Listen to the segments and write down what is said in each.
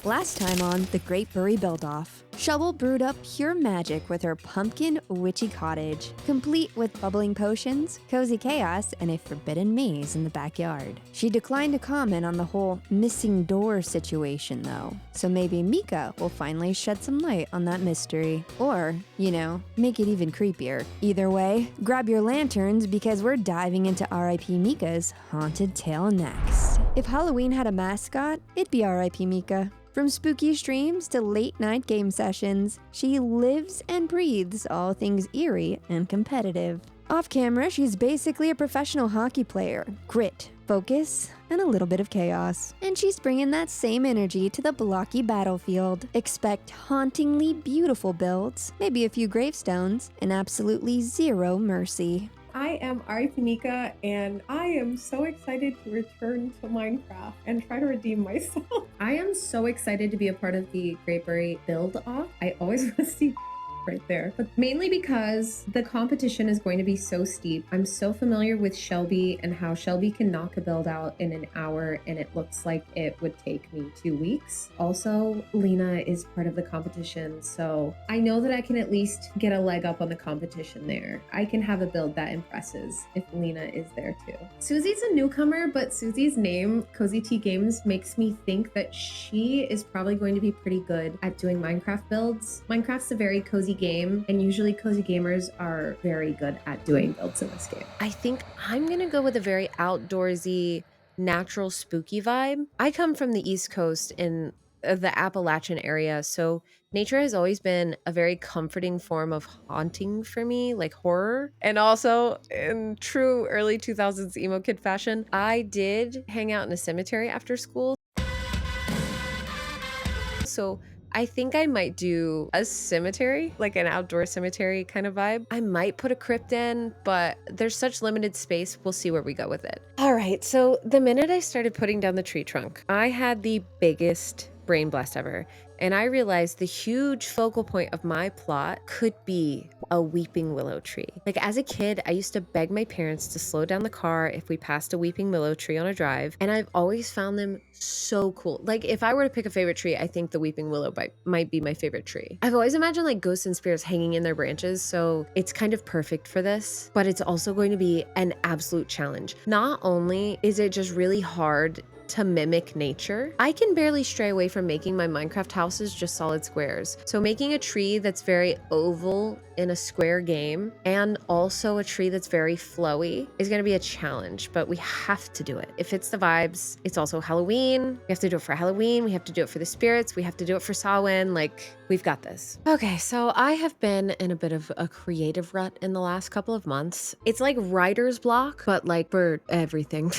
Last time on The Great Burry Build-Off, Shovel brewed up pure magic with her pumpkin witchy cottage, complete with bubbling potions, cozy chaos, and a forbidden maze in the backyard. She declined to comment on the whole missing door situation, though, so maybe Mika will finally shed some light on that mystery. Or, make it even creepier. Either way, grab your lanterns because we're diving into R.I.P. Mika's haunted tale next. If Halloween had a mascot, it'd be R.I.P. Mika. From spooky streams to late-night game sessions, she lives and breathes all things eerie and competitive. Off-camera, she's basically a professional hockey player. Grit, focus, and a little bit of chaos. And she's bringing that same energy to the blocky battlefield. Expect hauntingly beautiful builds, maybe a few gravestones, and absolutely zero mercy. I am RipMika, and I am so excited to return to Minecraft and try to redeem myself. I am so excited to be a part of the Great Burry Build-Off. I always want to see right there, but mainly because the competition is going to be so steep. I'm so familiar with Shelby and how Shelby can knock a build out in an hour, and it looks like it would take me 2 weeks. Also, Lena is part of the competition, so I know that I can at least get a leg up on the competition there. I can have a build that impresses if Lena is there too. Susie's a newcomer, but Susie's name, Cozy Tea Games, makes me think that she is probably going to be pretty good at doing Minecraft builds. Minecraft's a very cozy game, and usually cozy gamers are very good at doing builds in this game. I think I'm gonna go with a very outdoorsy, natural, spooky vibe. I come from the East Coast in the Appalachian area, so nature has always been a very comforting form of haunting for me, like horror. And also, in true early 2000s emo kid fashion, I did hang out in a cemetery after school. So I think I might do a cemetery, like an outdoor cemetery kind of vibe. I might put a crypt in, but there's such limited space. We'll see where we go with it. All right, so the minute I started putting down the tree trunk, I had the biggest brain blast ever. And I realized the huge focal point of my plot could be a weeping willow tree. Like as a kid, I used to beg my parents to slow down the car if we passed a weeping willow tree on a drive. And I've always found them so cool. Like if I were to pick a favorite tree, I think the weeping willow might be my favorite tree. I've always imagined like ghosts and spirits hanging in their branches. So it's kind of perfect for this, but it's also going to be an absolute challenge. Not only is it just really hard to mimic nature, I can barely stray away from making my Minecraft houses just solid squares. So making a tree that's very oval in a square game and also a tree that's very flowy is going to be a challenge, but we have to do it. It fits the vibes. It's also Halloween. We have to do it for Halloween. We have to do it for the spirits. We have to do it for Samhain. Like, we've got this. Okay, so I have been in a bit of a creative rut in the last couple of months. It's like writer's block, but like for everything.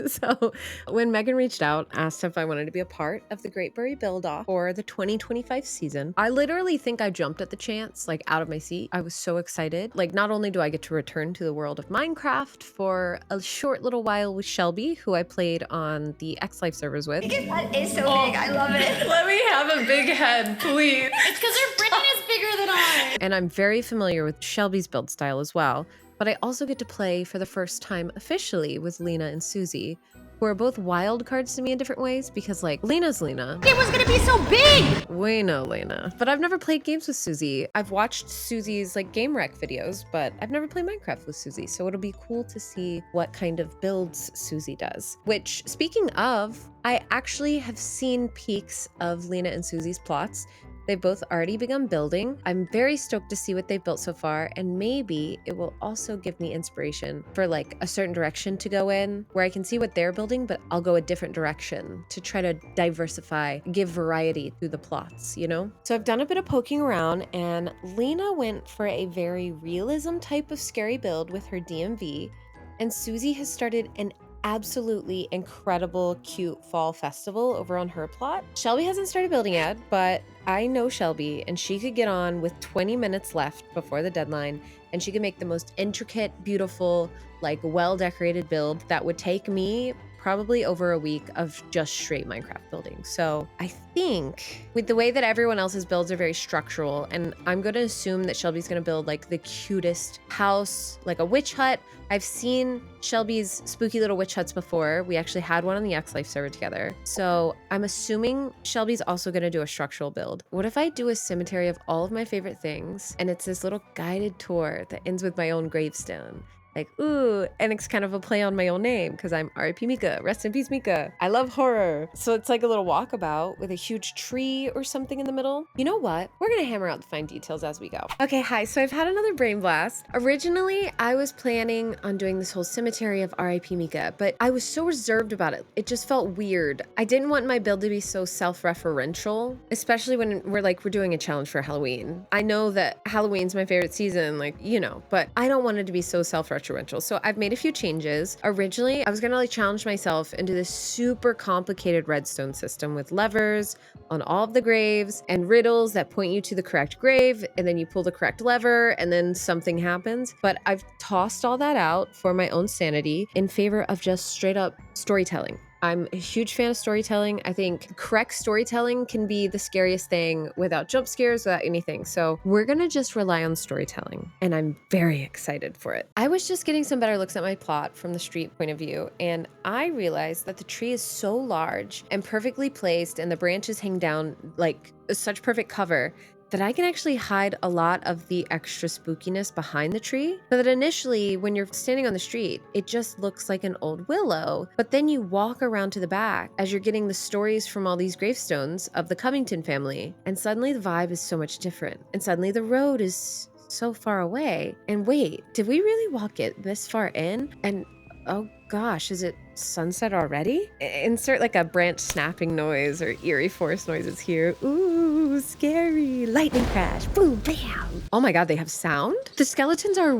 So when Megan reached out, asked if I wanted to be a part of the Great Burry Build-Off for the 2025 season, I literally think I jumped at the chance, like out of my seat. I was so excited. Like not only do I get to return to the world of Minecraft for a short little while with Shelby, who I played on the X Life servers with. Your head is so big. I love it. Let me have a big head, please. It's because her brain is bigger than ours. And I'm very familiar with Shelby's build style as well, but I also get to play for the first time officially with Lena and Susie, who are both wild cards to me in different ways because like Lena's Lena. It was gonna be so big! We know Lena. But I've never played games with Susie. I've watched Susie's like game rec videos, but I've never played Minecraft with Susie. So it'll be cool to see what kind of builds Susie does. Which, speaking of, I actually have seen peeks of Lena and Susie's plots. They've both already begun building. I'm very stoked to see what they've built so far, and maybe it will also give me inspiration for like a certain direction to go in where I can see what they're building, but I'll go a different direction to try to diversify, give variety to the plots, you know? So I've done a bit of poking around, and Lena went for a very realism type of scary build with her DMV, and Susie has started an absolutely incredible, cute fall festival over on her plot. Shelby hasn't started building yet, but I know Shelby, and she could get on with 20 minutes left before the deadline, and she could make the most intricate, beautiful, like well-decorated build that would take me probably over a week of just straight Minecraft building. So I think with the way that everyone else's builds are very structural, and I'm going to assume that Shelby's going to build like the cutest house, like a witch hut. I've seen Shelby's spooky little witch huts before. We actually had one on the X Life server together. So I'm assuming Shelby's also going to do a structural build. What if I do a cemetery of all of my favorite things, and it's this little guided tour that ends with my own gravestone? Like, ooh, and it's kind of a play on my own name because I'm RipMika. Rest in peace, Mika. I love horror. So it's like a little walkabout with a huge tree or something in the middle. You know what? We're going to hammer out the fine details as we go. Okay, hi. So I've had another brain blast. Originally, I was planning on doing this whole cemetery of RipMika, but I was so reserved about it. It just felt weird. I didn't want my build to be so self-referential, especially when we're doing a challenge for Halloween. I know that Halloween's my favorite season, but I don't want it to be so self-referential. So I've made a few changes. Originally, I was gonna challenge myself into this super complicated redstone system with levers on all of the graves and riddles that point you to the correct grave, and then you pull the correct lever and then something happens. But I've tossed all that out for my own sanity in favor of just straight up storytelling. I'm a huge fan of storytelling. I think correct storytelling can be the scariest thing without jump scares, without anything. So we're gonna just rely on storytelling, and I'm very excited for it. I was just getting some better looks at my plot from the street point of view, and I realized that the tree is so large and perfectly placed, and the branches hang down like such perfect cover that I can actually hide a lot of the extra spookiness behind the tree. So that initially, when you're standing on the street, it just looks like an old willow. But then you walk around to the back as you're getting the stories from all these gravestones of the Covington family. And suddenly the vibe is so much different. And suddenly the road is so far away. And wait, did we really walk it this far in? And oh gosh, is it sunset already? Insert like a branch snapping noise or eerie forest noises here. Ooh, scary. Lightning crash. Boom, bam. Oh my God, they have sound? The skeletons are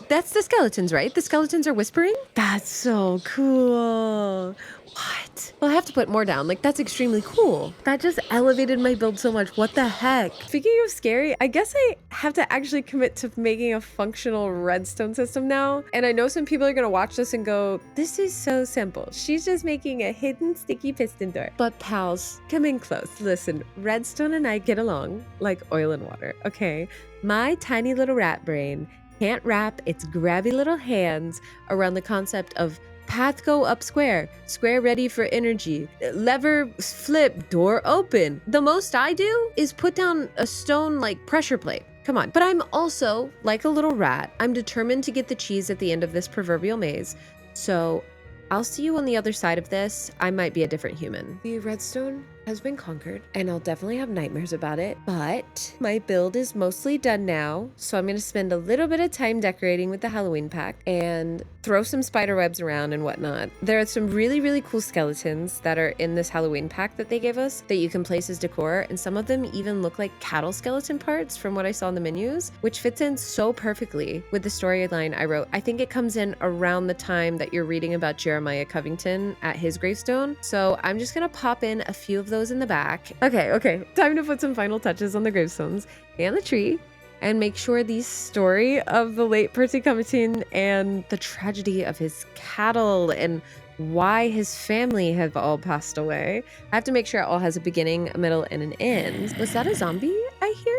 that's the skeletons, right? The skeletons are whispering? That's so cool. What? Well, I have to put more down. That's extremely cool. That just elevated my build so much. What the heck? Speaking of scary, I guess I have to actually commit to making a functional redstone system now. And I know some people are going to watch this and go, this is so simple. She's just making a hidden sticky piston door. But pals, come in close. Listen, redstone and I get along like oil and water, okay? My tiny little rat brain can't wrap its grabby little hands around the concept of path go up square, square ready for energy, lever flip, door open. The most I do is put down a stone pressure plate. Come on. But I'm also, like a little rat, I'm determined to get the cheese at the end of this proverbial maze. So I'll see you on the other side of this. I might be a different human. The redstone has been conquered, and I'll definitely have nightmares about it, but my build is mostly done now, so I'm going to spend a little bit of time decorating with the Halloween pack and throw some spider webs around and whatnot. There are some really, really cool skeletons that are in this Halloween pack that they gave us that you can place as decor, and some of them even look like cattle skeleton parts from what I saw in the menus, which fits in so perfectly with the storyline I wrote. I think it comes in around the time that you're reading about Jeremiah Covington at his gravestone, so I'm just going to pop in a few of those in the back. Okay. Time to put some final touches on the gravestones and the tree and make sure the story of the late Percy Covington and the tragedy of his cattle and why his family have all passed away. I have to make sure it all has a beginning, a middle, and an end. Was that a zombie I hear?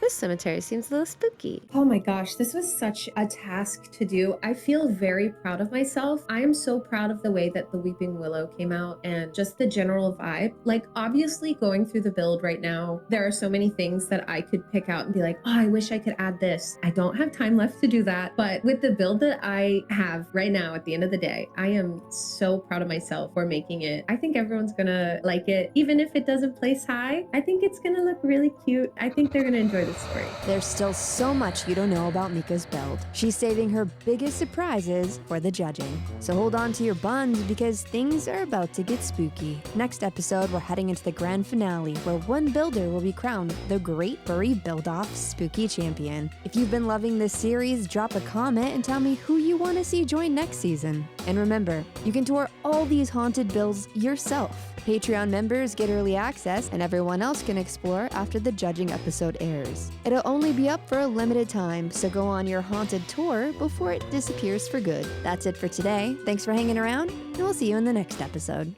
This cemetery seems a little spooky. Oh my gosh, this was such a task to do. I feel very proud of myself. I am so proud of the way that the Weeping Willow came out and just the general vibe. Obviously going through the build right now, there are so many things that I could pick out and be like, oh, I wish I could add this. I don't have time left to do that. But with the build that I have right now at the end of the day, I am so proud of myself for making it. I think everyone's gonna like it. Even if it doesn't place high, I think it's gonna look really cute. I think they're gonna enjoy the story. There's still so much you don't know about Mika's build. She's saving her biggest surprises for the judging. So hold on to your buns because things are about to get spooky. Next episode, we're heading into the grand finale where one builder will be crowned the Great Burry Build-Off Spooky Champion. If you've been loving this series, drop a comment and tell me who you want to see join next season. And remember, you can tour all these haunted builds yourself. Patreon members get early access, and everyone else can explore after the judging episode airs. It'll only be up for a limited time, so go on your haunted tour before it disappears for good. That's it for today. Thanks for hanging around, and we'll see you in the next episode.